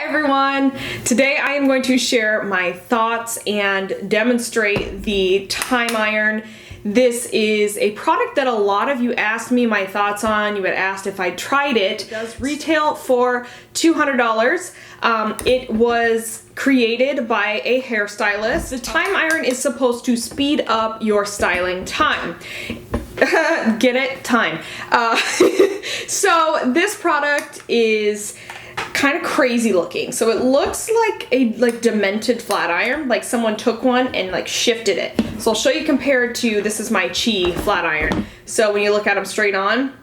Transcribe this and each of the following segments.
everyone! Today I am going to share my thoughts and demonstrate the TYME iron. This is a product that a lot of you asked me my thoughts on. You had asked if I tried it. It does retail for $200. It was created by a hairstylist. The TYME iron is supposed to speed up your styling time. Get it? Time. So this product is kind of crazy looking. So it looks like a demented flat iron, like someone took one and shifted it. So I'll show you compared to, this is my Chi flat iron. So when you look at them straight on,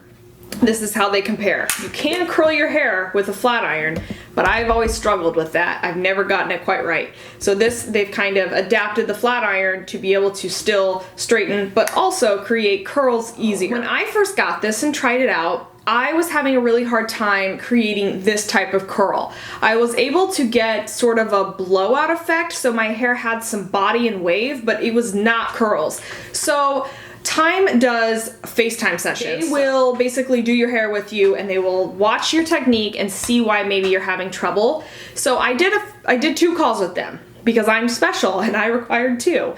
this is how they compare. You can curl your hair with a flat iron, but I've always struggled with that. I've never gotten it quite right. So they've kind of adapted the flat iron to be able to still straighten, but also create curls easier. When I first got this and tried it out, I was having a really hard time creating this type of curl. I was able to get sort of a blowout effect, so my hair had some body and wave, but it was not curls. So TYME does FaceTime sessions. They will basically do your hair with you and they will watch your technique and see why maybe you're having trouble. So I did 2 calls with them because I'm special and I required 2.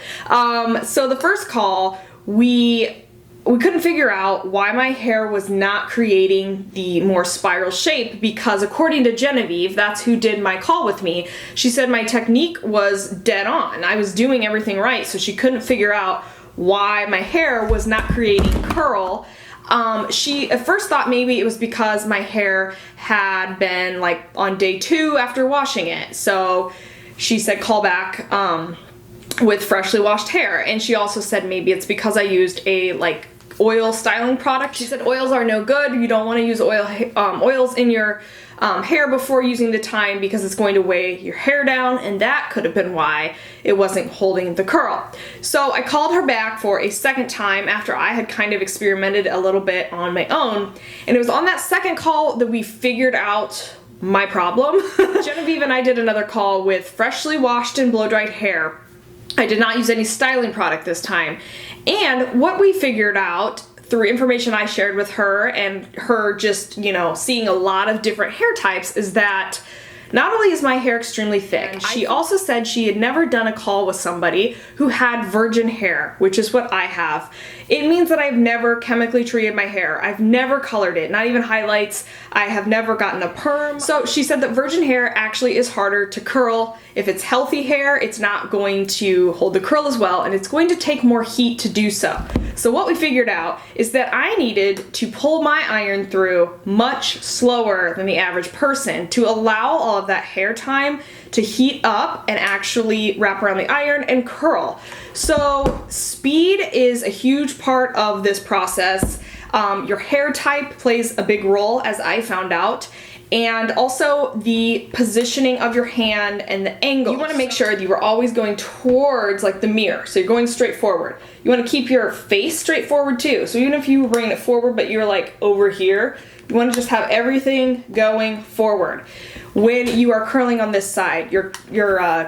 So the first call, we couldn't figure out why my hair was not creating the more spiral shape, because according to Genevieve, that's who did my call with me, she said my technique was dead on. I was doing everything right, so she couldn't figure out why my hair was not creating curl. She at first thought maybe it was because my hair had been on day 2 after washing it. So she said call back with freshly washed hair. And she also said maybe it's because I used a oil styling product. She said oils are no good. You don't want to use oils in your hair before using the TYME because it's going to weigh your hair down, and that could have been why it wasn't holding the curl. So I called her back for a second time after I had kind of experimented a little bit on my own, and it was on that second call that we figured out my problem. Genevieve and I did another call with freshly washed and blow-dried hair. I did not use any styling product this time. And what we figured out through information I shared with her and her just, seeing a lot of different hair types is that not only is my hair extremely thick, she also said she had never done a call with somebody who had virgin hair, which is what I have. It means that I've never chemically treated my hair. I've never colored it, not even highlights. I have never gotten a perm. So she said that virgin hair actually is harder to curl. If it's healthy hair, it's not going to hold the curl as well, and it's going to take more heat to do so. So what we figured out is that I needed to pull my iron through much slower than the average person to allow all of that hair time to heat up and actually wrap around the iron and curl. So speed is a huge part of this process. Your hair type plays a big role, as I found out, and also the positioning of your hand and the angle. You want to make sure that you are always going towards the mirror, so you're going straight forward. You want to keep your face straight forward too, so even if you bring it forward but you're over here, you want to just have everything going forward. When you are curling on this side, your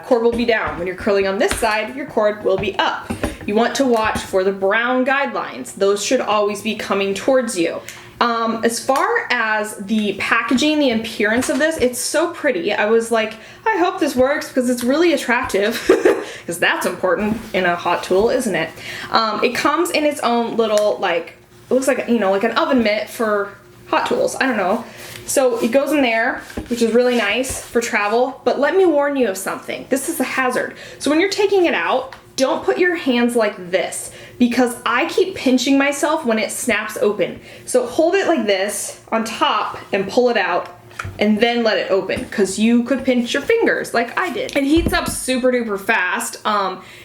cord will be down. When you're curling on this side, your cord will be up. You want to watch for the brown guidelines. Those should always be coming towards you. As far as the packaging, the appearance of this, it's so pretty. I was like, I hope this works because it's really attractive, because that's important in a hot tool, isn't it? It comes in its own little, it looks like, like an oven mitt for hot tools. I don't know. So it goes in there, which is really nice for travel, but let me warn you of something. This is a hazard. So when you're taking it out, don't put your hands like this, because I keep pinching myself when it snaps open. So hold it like this on top and pull it out, and then let it open, because you could pinch your fingers like I did. It heats up super duper fast.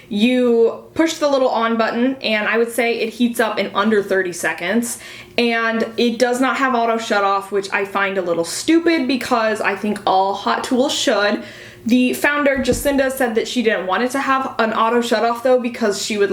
You push the little on button, and I would say it heats up in under 30 seconds. And it does not have auto shut off, which I find a little stupid because I think all hot tools should. The founder, Jacinda, said that she didn't want it to have an auto shut off though, because she would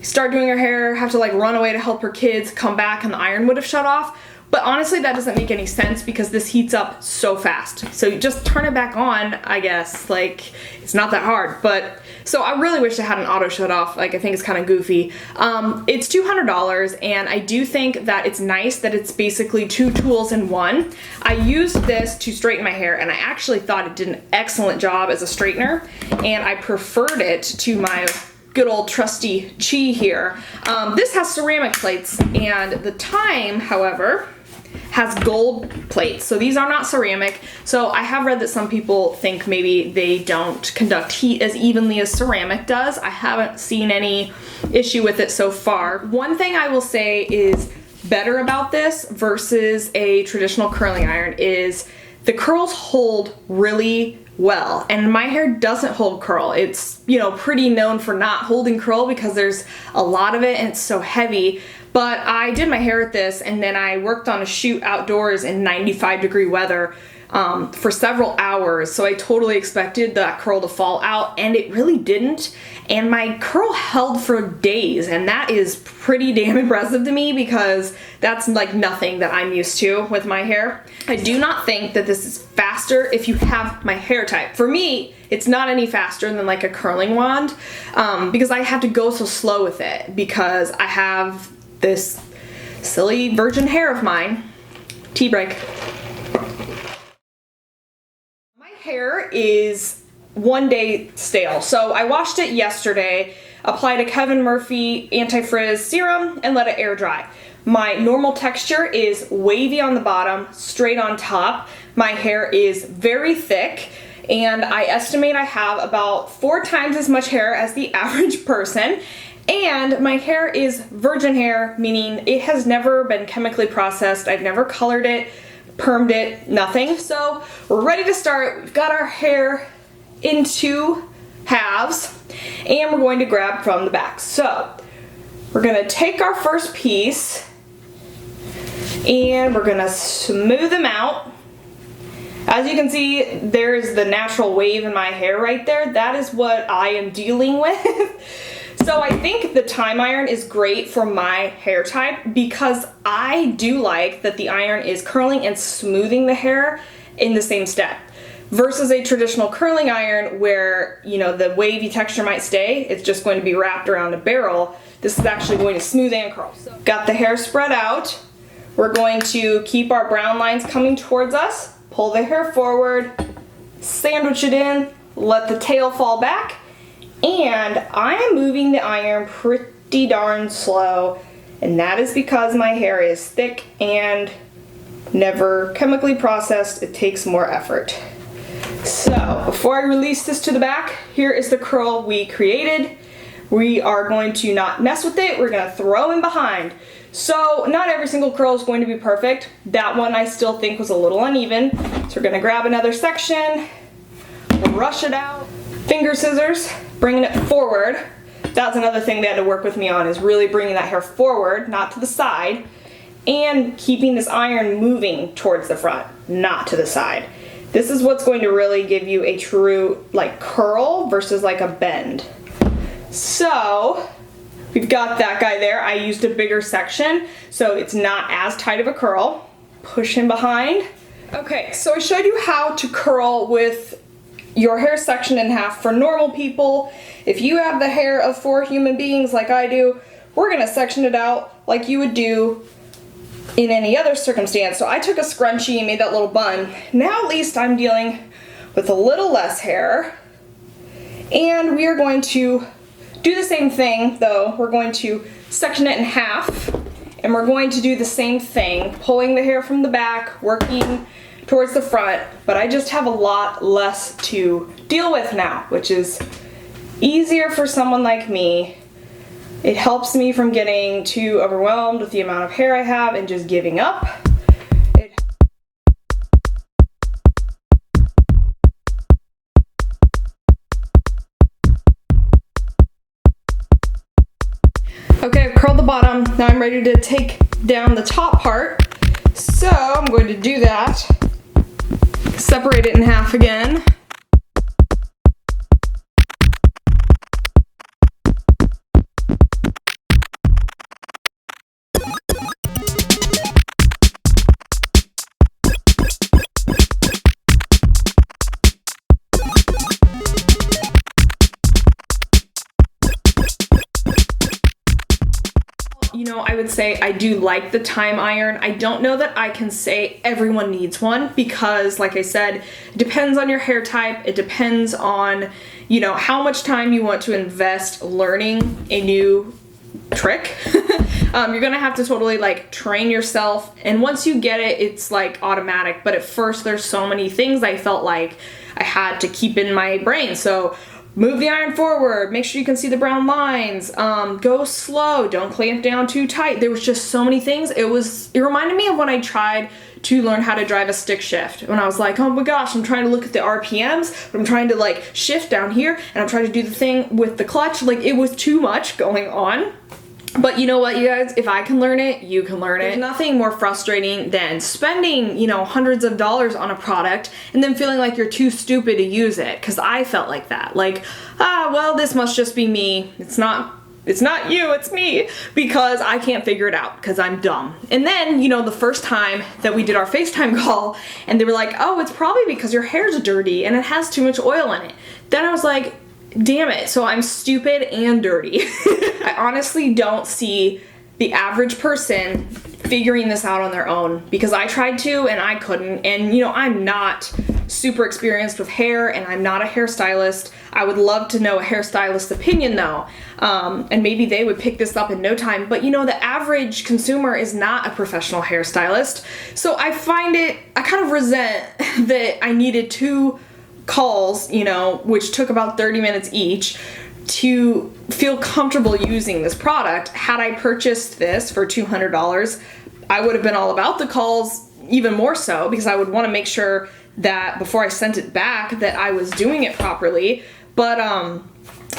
start doing her hair, have to run away to help her kids, come back, and the iron would have shut off. But honestly, that doesn't make any sense because this heats up so fast. So you just turn it back on, I guess. Like, it's not that hard. But so I really wish it had an auto shut off. Like, I think it's kind of goofy. It's $200, and I do think that it's nice that it's basically two tools in one. I used this to straighten my hair, and I actually thought it did an excellent job as a straightener, and I preferred it to my good old trusty Chi here. This has ceramic plates, and the TYME, however, has gold plates. So these are not ceramic. So I have read that some people think maybe they don't conduct heat as evenly as ceramic does. I haven't seen any issue with it so far. One thing I will say is better about this versus a traditional curling iron is the curls hold really well, and my hair doesn't hold curl. It's, you know, pretty known for not holding curl because there's a lot of it and it's so heavy. But I did my hair with this, and then I worked on a shoot outdoors in 95-degree weather for several hours. So I totally expected that curl to fall out, and it really didn't. And my curl held for days, and that is pretty damn impressive to me because that's like nothing that I'm used to with my hair. I do not think that this is faster if you have my hair type. For me, it's not any faster than like a curling wand because I have to go so slow with it because I have this silly virgin hair of mine. Tea break. My hair is 1 day stale. So I washed it yesterday, applied a Kevin Murphy anti-frizz serum, and let it air dry. My normal texture is wavy on the bottom, straight on top. My hair is very thick, and I estimate I have about 4 times as much hair as the average person. And my hair is virgin hair, meaning it has never been chemically processed. I've never colored it, permed it, nothing. So we're ready to start. We've got our hair in 2 halves, and we're going to grab from the back. So we're gonna take our first piece and we're gonna smooth them out. As you can see, there's the natural wave in my hair right there. That is what I am dealing with. So I think the TYME iron is great for my hair type because I do like that the iron is curling and smoothing the hair in the same step. Versus a traditional curling iron where, you know, the wavy texture might stay, it's just going to be wrapped around a barrel. This is actually going to smooth and curl. So, got the hair spread out. We're going to keep our brown lines coming towards us, pull the hair forward, sandwich it in, let the tail fall back, and I am moving the iron pretty darn slow, and that is because my hair is thick and never chemically processed. It takes more effort. So before I release this to the back, here is the curl we created. We are going to not mess with it. We're gonna throw in behind. So not every single curl is going to be perfect. That one I still think was a little uneven. So we're gonna grab another section, brush it out, finger scissors, bringing it forward. That's another thing they had to work with me on, is really bringing that hair forward, not to the side, and keeping this iron moving towards the front, not to the side. This is what's going to really give you a true like curl versus like a bend. So we've got that guy there. I used a bigger section so it's not as tight of a curl. Push him behind. Okay, so I showed you how to curl with your hair sectioned in half for normal people. If you have the hair of 4 human beings like I do, we're gonna section it out like you would do in any other circumstance. So I took a scrunchie and made that little bun. Now at least I'm dealing with a little less hair. And we are going to do the same thing though. We're going to section it in half, and we're going to do the same thing, pulling the hair from the back, working towards the front, but I just have a lot less to deal with now, which is easier for someone like me. It helps me from getting too overwhelmed with the amount of hair I have and just giving up. Okay, I've curled the bottom. Now I'm ready to take down the top part. So I'm going to do that. Separate it in half again. I would say I do like the time iron. I don't know that I can say everyone needs one because, like I said, it depends on your hair type. It depends on, how much time you want to invest learning a new trick. You're gonna have to totally train yourself, and once you get it, it's automatic. But at first, there's so many things I felt like I had to keep in my brain. So move the iron forward, make sure you can see the brown lines, go slow, don't clamp down too tight. There was just so many things. It reminded me of when I tried to learn how to drive a stick shift. When I was like, oh my gosh, I'm trying to look at the RPMs, but I'm trying to shift down here, and I'm trying to do the thing with the clutch. It was too much going on. But you know what, you guys, if I can learn it, you can learn it. There's nothing more frustrating than spending, hundreds of dollars on a product and then feeling like you're too stupid to use it. Because I felt like that. Well, this must just be me. It's not you, it's me. Because I can't figure it out because I'm dumb. And then, the first time that we did our FaceTime call and they were like, oh, it's probably because your hair's dirty and it has too much oil in it. Then I was like, damn it, so I'm stupid and dirty. I honestly don't see the average person figuring this out on their own because I tried to and I couldn't. And I'm not super experienced with hair and I'm not a hairstylist. I would love to know a hairstylist's opinion though. And maybe they would pick this up in no time. But the average consumer is not a professional hairstylist. So I kind of resent that I needed two calls, which took about 30 minutes each to feel comfortable using this product. Had I purchased this for $200, I would have been all about the calls even more so because I would want to make sure that before I sent it back that I was doing it properly. But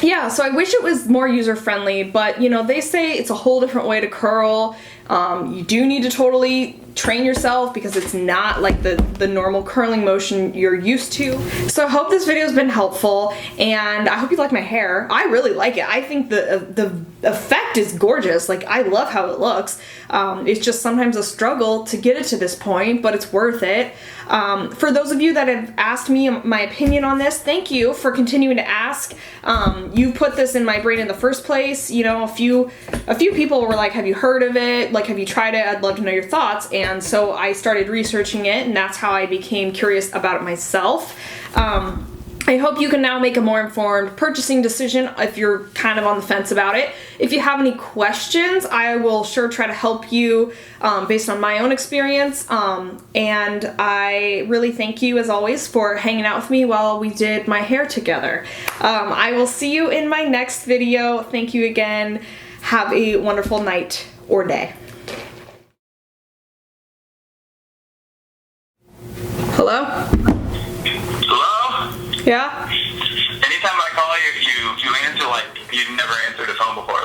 yeah, so I wish it was more user-friendly, but they say it's a whole different way to curl. You do need to totally train yourself because it's not like the normal curling motion you're used to. So I hope this video has been helpful and I hope you like my hair. I really like it. I think the effect is gorgeous. I love how it looks. It's just sometimes a struggle to get it to this point, but it's worth it. For those of you that have asked me my opinion on this, thank you for continuing to ask. You put this in my brain in the first place. A few people were like, have you heard of it? Have you tried it? I'd love to know your thoughts. And so I started researching it, and that's how I became curious about it myself. I hope you can now make a more informed purchasing decision if you're kind of on the fence about it. If you have any questions, I will sure try to help you based on my own experience. And I really thank you, as always, for hanging out with me while we did my hair together. I will see you in my next video. Thank you again. Have a wonderful night or day. Hello? Hello? Yeah? Anytime I call you, you answer like you never answered a phone before.